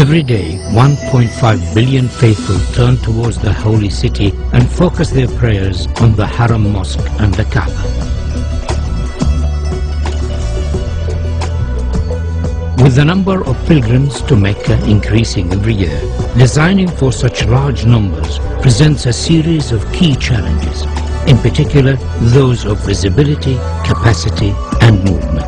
Every day, 1.5 billion faithful turn towards the holy city and focus their prayers on the Haram Mosque and the Kaaba. With the number of pilgrims to Mecca increasing every year, designing for such large numbers presents a series of key challenges, in particular those of visibility, capacity and movement.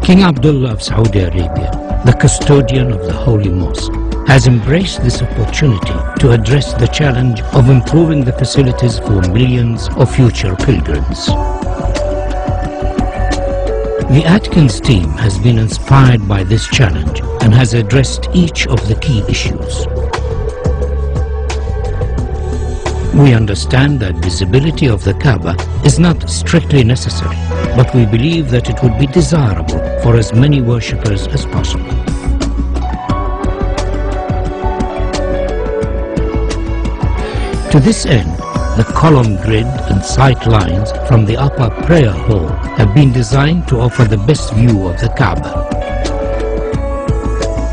King Abdullah of Saudi Arabia, the custodian of the Holy Mosque, has embraced this opportunity to address the challenge of improving the facilities for millions of future pilgrims. The Atkins team has been inspired by this challenge and has addressed each of the key issues. We understand that visibility of the Kaaba is not strictly necessary, but we believe that it would be desirable for as many worshippers as possible. To this end, the column grid and sight lines from the upper prayer hall have been designed to offer the best view of the Kaaba.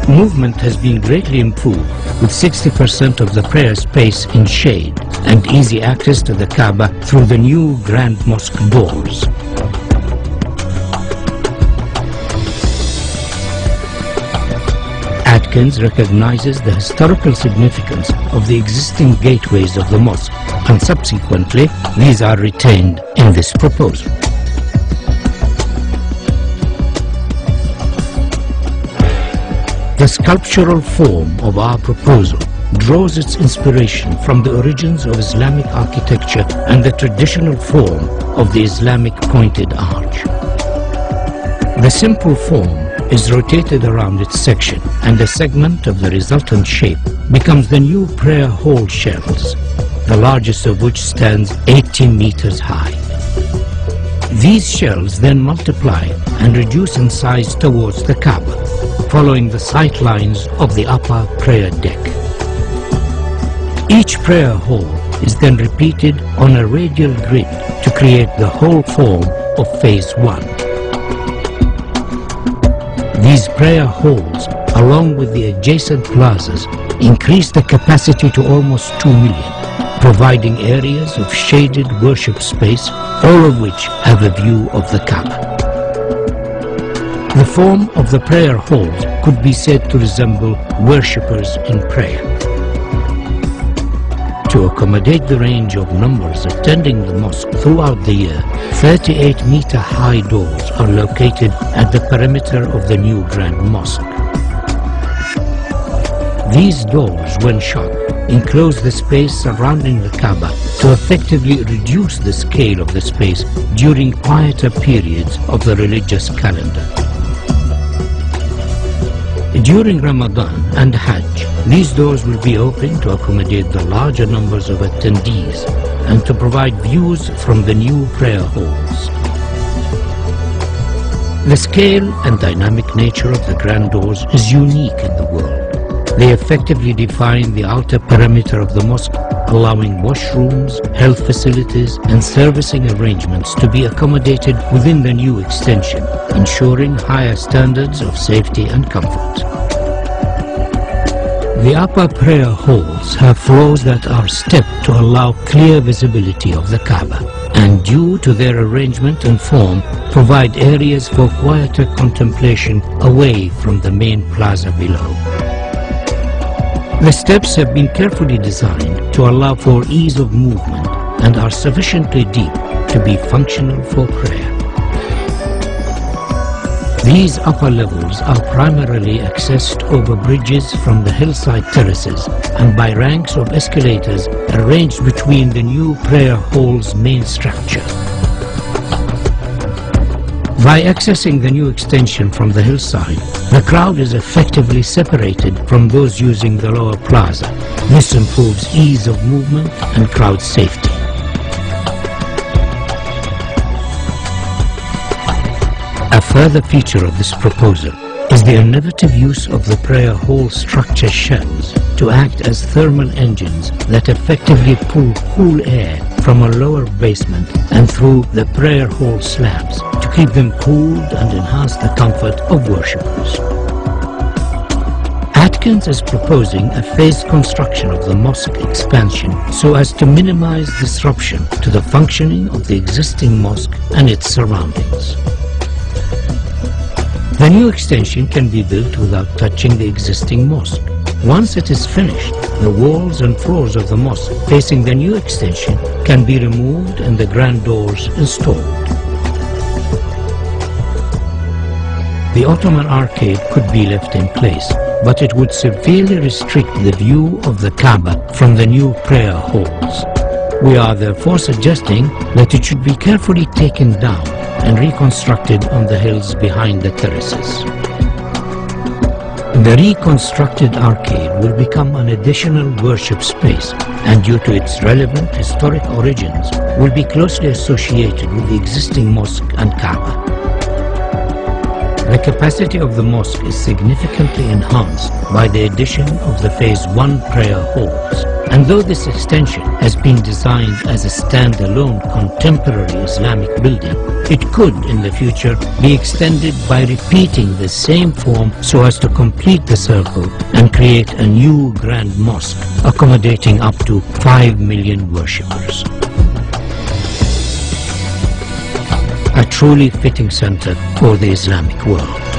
Movement has been greatly improved, with 60% of the prayer space in shade and easy access to the Kaaba through the new Grand Mosque doors. Atkins recognizes the historical significance of the existing gateways of the mosque, and subsequently these are retained in this proposal. The sculptural form of our proposal draws its inspiration from the origins of Islamic architecture and the traditional form of the Islamic pointed arch. The simple form is rotated around its section, and a segment of the resultant shape becomes the new prayer hall shells, the largest of which stands 80 meters high. These shells then multiply and reduce in size towards the Kaaba, following the sight lines of the upper prayer deck. Each prayer hall is then repeated on a radial grid to create the whole form of Phase 1. These prayer halls, along with the adjacent plazas, increase the capacity to almost 2 million, providing areas of shaded worship space, all of which have a view of the Kaaba. The form of the prayer halls could be said to resemble worshippers in prayer. To accommodate the range of numbers attending the mosque throughout the year, 38-meter high doors are located at the perimeter of the new Grand Mosque. These doors, when shut, enclose the space surrounding the Kaaba to effectively reduce the scale of the space during quieter periods of the religious calendar. During Ramadan and Hajj, these doors will be open to accommodate the larger numbers of attendees and to provide views from the new prayer halls. The scale and dynamic nature of the grand doors is unique in the world. They effectively define the outer perimeter of the mosque, allowing washrooms, health facilities and servicing arrangements to be accommodated within the new extension, ensuring higher standards of safety and comfort. The upper prayer halls have floors that are stepped to allow clear visibility of the Kaaba, and due to their arrangement and form, provide areas for quieter contemplation away from the main plaza below. The steps have been carefully designed to allow for ease of movement and are sufficiently deep to be functional for prayer. These upper levels are primarily accessed over bridges from the hillside terraces and by ranks of escalators arranged between the new prayer hall's main structure. By accessing the new extension from the hillside, the crowd is effectively separated from those using the lower plaza. This improves ease of movement and crowd safety. A further feature of this proposal is the innovative use of the prayer hall structure shells to act as thermal engines that effectively pull cool air from a lower basement and through the prayer hall slabs to keep them cooled and enhance the comfort of worshippers. Atkins is proposing a phased construction of the mosque expansion so as to minimize disruption to the functioning of the existing mosque and its surroundings. The new extension can be built without touching the existing mosque. Once it is finished, the walls and floors of the mosque facing the new extension can be removed and the grand doors installed. The Ottoman arcade could be left in place, but it would severely restrict the view of the Kaaba from the new prayer halls. We are therefore suggesting that it should be carefully taken down and reconstructed on the hills behind the terraces. The reconstructed arcade will become an additional worship space, and due to its relevant historic origins, will be closely associated with the existing mosque and Kaaba. The capacity of the mosque is significantly enhanced by the addition of the Phase 1 prayer halls. And though this extension has been designed as a standalone contemporary Islamic building, it could in the future be extended by repeating the same form so as to complete the circle and create a new grand mosque accommodating up to 5 million worshippers. A truly fitting center for the Islamic world.